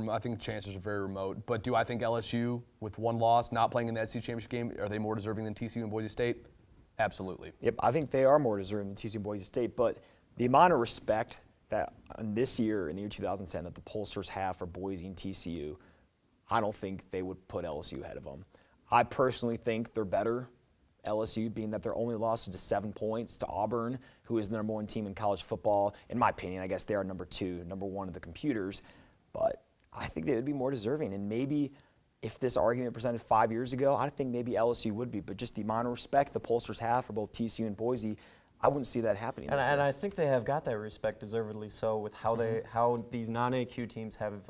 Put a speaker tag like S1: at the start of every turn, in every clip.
S1: I think the chances are very remote. But do I think LSU, with one loss, not playing in the SEC championship game, are they more deserving than TCU and Boise State? Absolutely.
S2: Yep, I think they are more deserving than TCU and Boise State. But the amount of respect that this year, in the year 2010, that the pollsters have for Boise and TCU, I don't think they would put LSU ahead of them. I personally think they're better. LSU, being that their only loss was just 7 points to Auburn, who is the number one team in college football. In my opinion, I guess they are number one of the computers. But I think they would be more deserving. And maybe if this argument presented 5 years ago, I think maybe LSU would be. But just the amount of respect the pollsters have for both TCU and Boise, I wouldn't see that happening.
S3: And I think they have got that respect, deservedly so, with how these non-AQ teams have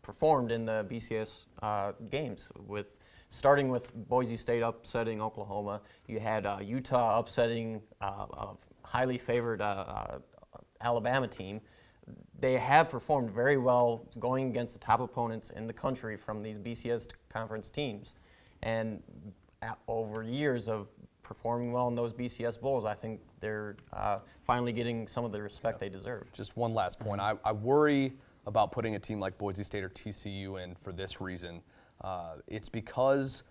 S3: performed in the BCS games, starting with Boise State upsetting Oklahoma. You had Utah upsetting a highly favored Alabama team. They have performed very well going against the top opponents in the country from these BCS conference teams. And over years of performing well in those BCS bowls, I think they're finally getting some of the respect they deserve.
S1: Just one last point. I worry about putting a team like Boise State or TCU in for this reason. It's because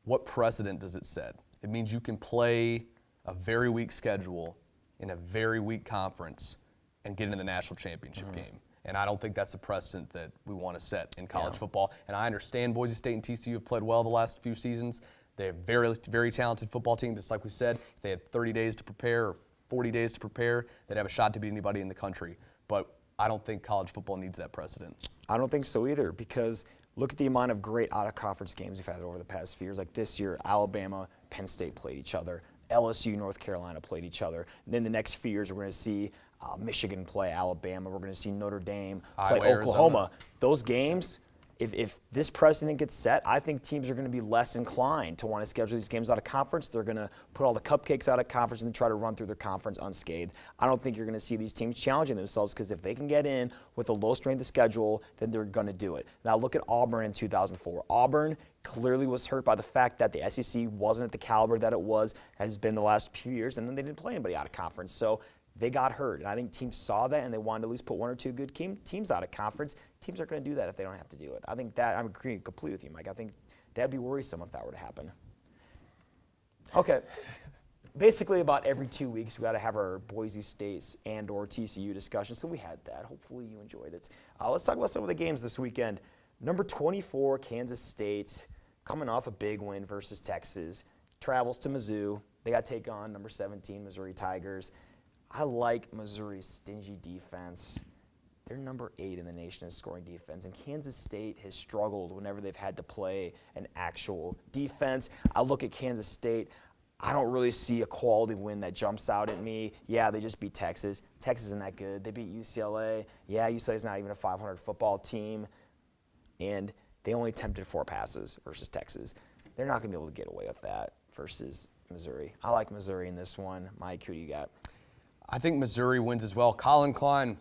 S1: what precedent does it set? It means you can play a very weak schedule in a very weak conference and get into the national championship game. And I don't think that's a precedent that we want to set in college football. And I understand Boise State and TCU have played well the last few seasons. They're a very, very talented football team, just like we said. If they had 30 days to prepare or 40 days to prepare, they'd have a shot to beat anybody in the country. But I don't think college football needs that precedent.
S2: I don't think so either, because look at the amount of great out-of-conference games we've had over the past few years. Like this year, Alabama, Penn State played each other. LSU, North Carolina played each other. And then the next few years, we're going to see Michigan play Alabama. We're going to see Notre Dame play Oklahoma. Those games, if this precedent gets set, I think teams are going to be less inclined to want to schedule these games out of conference. They're going to put all the cupcakes out of conference and try to run through their conference unscathed. I don't think you're going to see these teams challenging themselves, because if they can get in with a low strength of schedule, then they're going to do it. Now look at Auburn in 2004. Auburn clearly was hurt by the fact that the SEC wasn't at the caliber that it has been the last few years, and then they didn't play anybody out of conference. So they got hurt, and I think teams saw that, and they wanted to at least put one or two good teams out of conference. Teams aren't going to do that if they don't have to do it. I think that, I'm agreeing completely with you, Mike. I think that'd be worrisome if that were to happen. Okay. Basically, about every 2 weeks, we got to have our Boise State and or TCU discussion, so we had that. Hopefully you enjoyed it. Let's talk about some of the games this weekend. Number 24, Kansas State, coming off a big win versus Texas, travels to Mizzou. They got to take on number 17, Missouri Tigers. I like Missouri's stingy defense. They're number 8 in the nation in scoring defense, and Kansas State has struggled whenever they've had to play an actual defense. I look at Kansas State. I don't really see a quality win that jumps out at me. Yeah, they just beat Texas. Texas isn't that good. They beat UCLA. Yeah, UCLA's not even a 500 football team, and they only attempted 4 passes versus Texas. They're not going to be able to get away with that versus Missouri. I like Missouri in this one. Mike, who do you got?
S1: I think Missouri wins as well. Colin Klein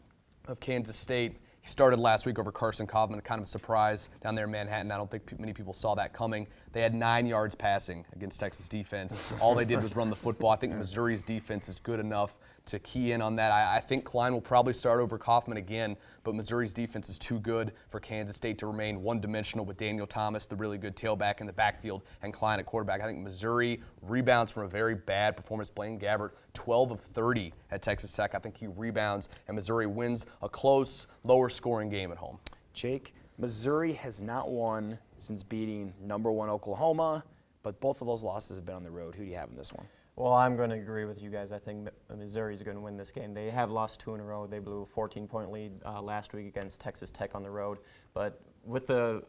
S1: of Kansas State, he started last week over Carson Kaufman, kind of a surprise down there in Manhattan. I don't think many people saw that coming. They had 9 yards passing against Texas defense. All they did was run the football. I think Missouri's defense is good enough to key in on that. I think Klein will probably start over Kaufman again, but Missouri's defense is too good for Kansas State to remain one-dimensional with Daniel Thomas, the really good tailback in the backfield, and Klein at quarterback. I think Missouri rebounds from a very bad performance. Blaine Gabbert, 12 of 30 at Texas Tech. I think he rebounds, and Missouri wins a close, lower-scoring game at home.
S2: Jake, Missouri has not won since beating number 1 Oklahoma, but both of those losses have been on the road. Who do you have in this one?
S3: Well, I'm going to agree with you guys. I think Missouri's going to win this game. They have lost 2 in a row. They blew a 14-point lead last week against Texas Tech on the road. But with the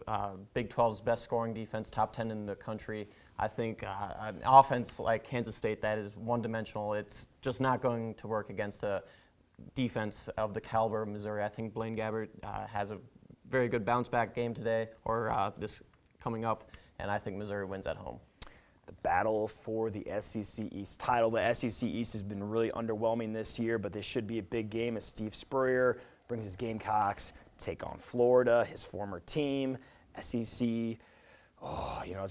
S3: Big 12's best scoring defense, top 10 in the country, I think an offense like Kansas State that is one-dimensional, it's just not going to work against a defense of the caliber of Missouri. I think Blaine Gabbert has a very good bounce-back game today, or this coming up, and I think Missouri wins at home.
S2: The battle for the SEC East title. The SEC East has been really underwhelming this year, but this should be a big game as Steve Spurrier brings his Gamecocks take on Florida, his former team. SEC, it's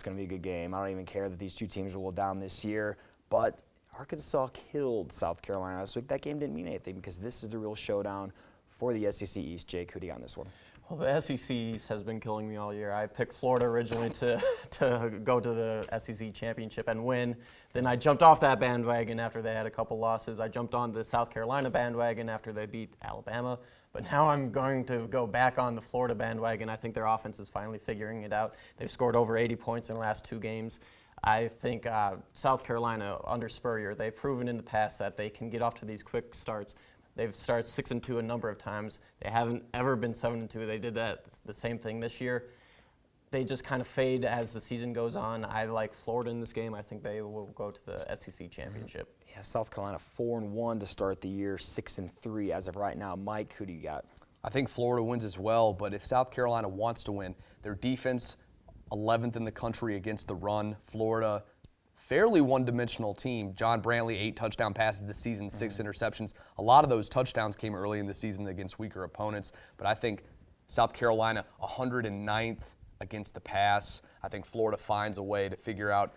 S2: going to be a good game. I don't even care that these two teams are a little down this year, but Arkansas killed South Carolina this week. That game didn't mean anything because this is the real showdown for the SEC East. Jake, who do you got on this one?
S3: Well, the SEC has been killing me all year. I picked Florida originally to go to the SEC championship and win. Then I jumped off that bandwagon after they had a couple losses. I jumped on the South Carolina bandwagon after they beat Alabama. But now I'm going to go back on the Florida bandwagon. I think their offense is finally figuring it out. They've scored over 80 points in the last 2 games. I think South Carolina, under Spurrier, they've proven in the past that they can get off to these quick starts. They've started 6-2 a number of times. They haven't ever been 7-2. They did the same thing this year. They just kind of fade as the season goes on. I like Florida in this game. I think they will go to the SEC championship.
S2: Yeah, South Carolina 4-1 to start the year, 6-3 as of right now. Mike, who do you got?
S1: I think Florida wins as well, but if South Carolina wants to win, their defense, 11th in the country against the run. Florida, fairly one-dimensional team. John Brantley, 8 touchdown passes this season, 6 interceptions. A lot of those touchdowns came early in the season against weaker opponents, but I think South Carolina, 109th against the pass. I think Florida finds a way to figure out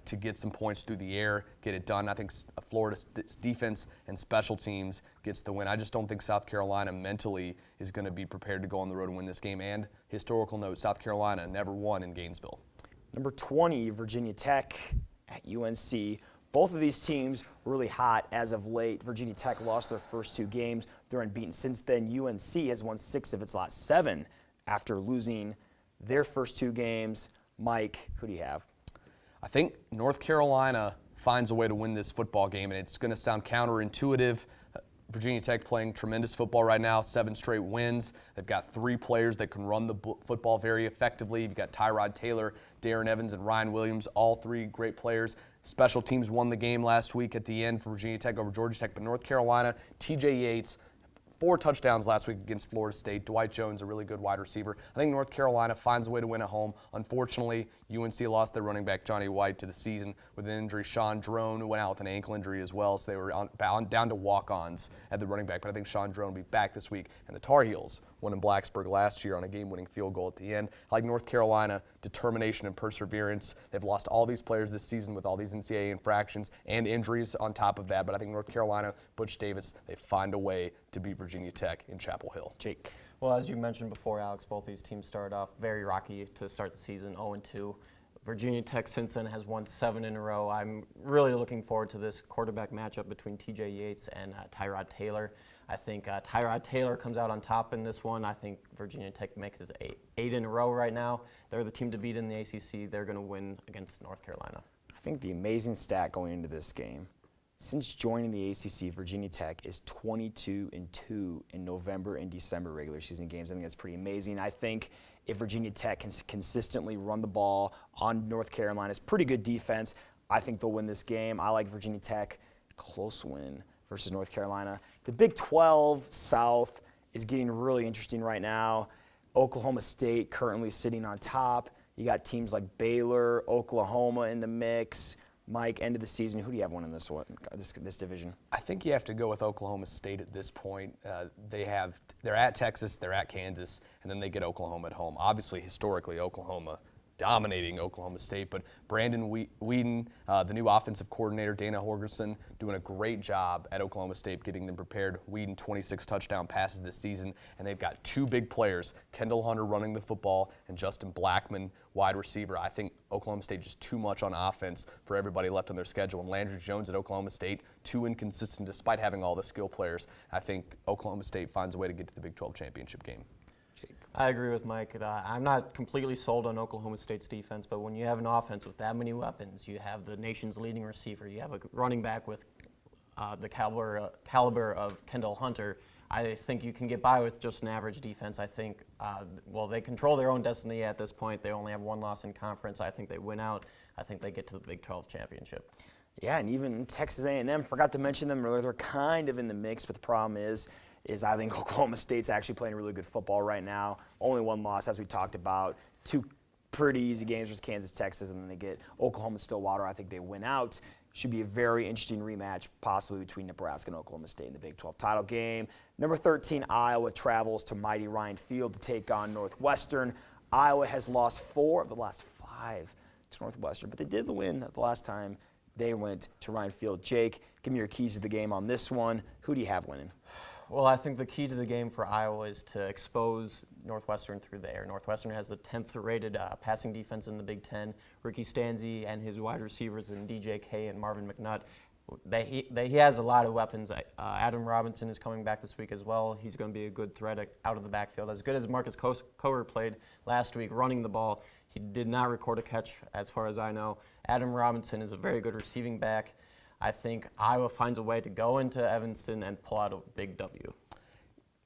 S1: to get some points through the air, get it done. I think Florida's defense and special teams gets the win. I just don't think South Carolina mentally is going to be prepared to go on the road and win this game. And historical note, South Carolina never won in Gainesville.
S2: Number 20, Virginia Tech at UNC. Both of these teams really hot as of late. Virginia Tech lost their first 2 games. They're unbeaten. Since then, UNC has won 6 of its last 7 after losing their first 2 games. Mike, who do you have?
S1: I think North Carolina finds a way to win this football game, and it's going to sound counterintuitive. Virginia Tech playing tremendous football right now, 7 straight wins. They've got 3 players that can run the football very effectively. You've got Tyrod Taylor, Darren Evans, and Ryan Williams, all 3 great players. Special teams won the game last week at the end for Virginia Tech over Georgia Tech, but North Carolina, TJ Yates, 4 touchdowns last week against Florida State. Dwight Jones, a really good wide receiver. I think North Carolina finds a way to win at home. Unfortunately, UNC lost their running back, Johnny White, to the season with an injury. Sean Drone went out with an ankle injury as well, so they were down to walk-ons at the running back. But I think Sean Drone will be back this week. And the Tar Heels won in Blacksburg last year on a game-winning field goal at the end. I like North Carolina, determination and perseverance. They've lost all these players this season with all these NCAA infractions and injuries on top of that. But I think North Carolina, Butch Davis, they find a way to beat Virginia Tech in Chapel Hill.
S2: Jake.
S3: Well, as you mentioned before, Alex, both these teams started off very rocky to start the season, 0-2. Virginia Tech since then has won 7 in a row. I'm really looking forward to this quarterback matchup between TJ Yates and Tyrod Taylor. I think Tyrod Taylor comes out on top in this one. I think Virginia Tech makes his 8 in a row right now. They're the team to beat in the ACC. They're going to win against North Carolina.
S2: I think the amazing stat going into this game, since joining the ACC, Virginia Tech is 22-2 in November and December regular season games. I think that's pretty amazing. I think if Virginia Tech can consistently run the ball on North Carolina's pretty good defense, I think they'll win this game. I like Virginia Tech. Close win versus North Carolina. The Big 12 South is getting really interesting right now. Oklahoma State currently sitting on top. You got teams like Baylor, Oklahoma in the mix. Mike, end of the season, who do you have winning this one, this division?
S1: I think you have to go with Oklahoma State at this point. They're at Texas, they're at Kansas, and then they get Oklahoma at home. Obviously, historically, Oklahoma dominating Oklahoma State, but Brandon Whedon, the new offensive coordinator, Dana Holgorsen, doing a great job at Oklahoma State getting them prepared. Whedon, 26 touchdown passes this season, and they've got 2 big players, Kendall Hunter running the football and Justin Blackman, wide receiver. I think Oklahoma State just too much on offense for everybody left on their schedule. And Landry Jones at Oklahoma State, too inconsistent despite having all the skill players. I think Oklahoma State finds a way to get to the Big 12 championship game.
S3: I agree with Mike. I'm not completely sold on Oklahoma State's defense, but when you have an offense with that many weapons, you have the nation's leading receiver, you have a running back with the caliber of Kendall Hunter, I think you can get by with just an average defense. I think, they control their own destiny at this point. They only have 1 loss in conference. I think they win out. I think they get to the Big 12 championship.
S2: Yeah, and even Texas A&M, forgot to mention them earlier, they're kind of in the mix, but the problem is I think Oklahoma State's actually playing really good football right now. Only 1 loss, as we talked about. 2 pretty easy games versus Kansas, Texas, and then they get Oklahoma Stillwater. I think they win out. Should be a very interesting rematch, possibly between Nebraska and Oklahoma State in the Big 12 title game. Number 13, Iowa travels to mighty Ryan Field to take on Northwestern. Iowa has lost 4 of the last 5 to Northwestern, but they did win the last time they went to Ryan Field. Jake, give me your keys to the game on this one. Who do you have winning?
S3: Well, I think the key to the game for Iowa is to expose Northwestern through the air. Northwestern has the 10th rated passing defense in the Big Ten. Ricky Stanzi and his wide receivers in DJK and Marvin McNutt. He has a lot of weapons. Adam Robinson is coming back this week as well. He's going to be a good threat out of the backfield. As good as Marcus Coher played last week running the ball, he did not record a catch as far as I know. Adam Robinson is a very good receiving back. I think Iowa finds a way to go into Evanston and pull out a big W.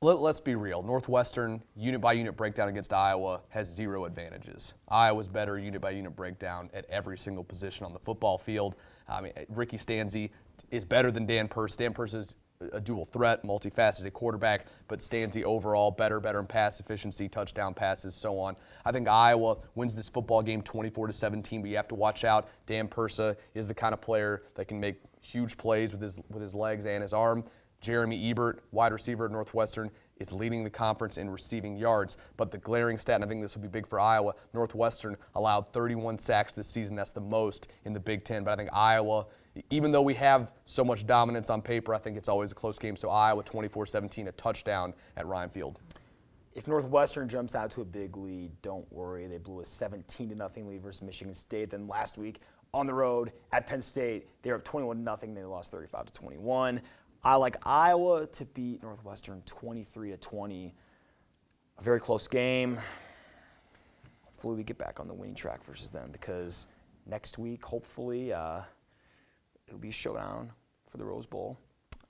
S1: Let's be real. Northwestern, unit-by-unit breakdown against Iowa, has 0 advantages. Iowa's better unit-by-unit breakdown at every single position on the football field. I mean, Ricky Stanzi is better than Dan Purse. Dan Purse is a dual threat, multifaceted quarterback, but Stanzi overall better in pass efficiency, touchdown passes, so on. I think Iowa wins this football game 24-17, but you have to watch out. Dan Pursa is the kind of player that can make huge plays with his legs and his arm. Jeremy Ebert, wide receiver at Northwestern, is leading the conference in receiving yards. But the glaring stat, and I think this will be big for Iowa, Northwestern allowed 31 sacks this season. That's the most in the Big Ten. But I think Iowa, even though we have so much dominance on paper, I think it's always a close game. So Iowa 24-17, a touchdown at Ryan Field.
S2: If Northwestern jumps out to a big lead, don't worry. They blew a 17-0 lead versus Michigan State. Then last week on the road at Penn State, they were up 21-0. They lost 35-21. I like Iowa to beat Northwestern 23-20. A very close game. Hopefully we get back on the winning track versus them because next week, hopefully, it'll be a showdown for the Rose Bowl.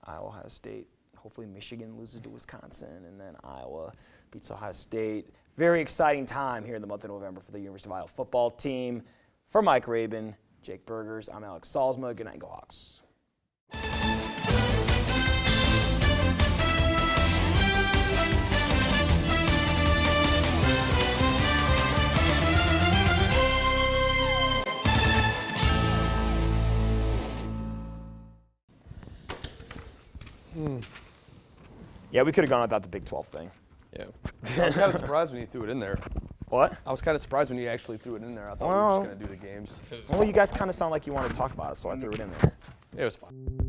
S2: Iowa, Ohio State. Hopefully Michigan loses to Wisconsin, and then Iowa beats Ohio State. Very exciting time here in the month of November for the University of Iowa football team. For Mike Rabin, Jake Burgers, I'm Alex Salzma. Good night, Go Hawks. Yeah, we could have gone without the Big 12 thing.
S1: Yeah. I was kind of surprised when you threw it in there.
S2: What?
S1: I was kind of surprised when you actually threw it in there. I thought we were just going to do the games.
S2: Well, you guys kind of sound like you wanted to talk about it, so I threw it in there.
S1: It was fun.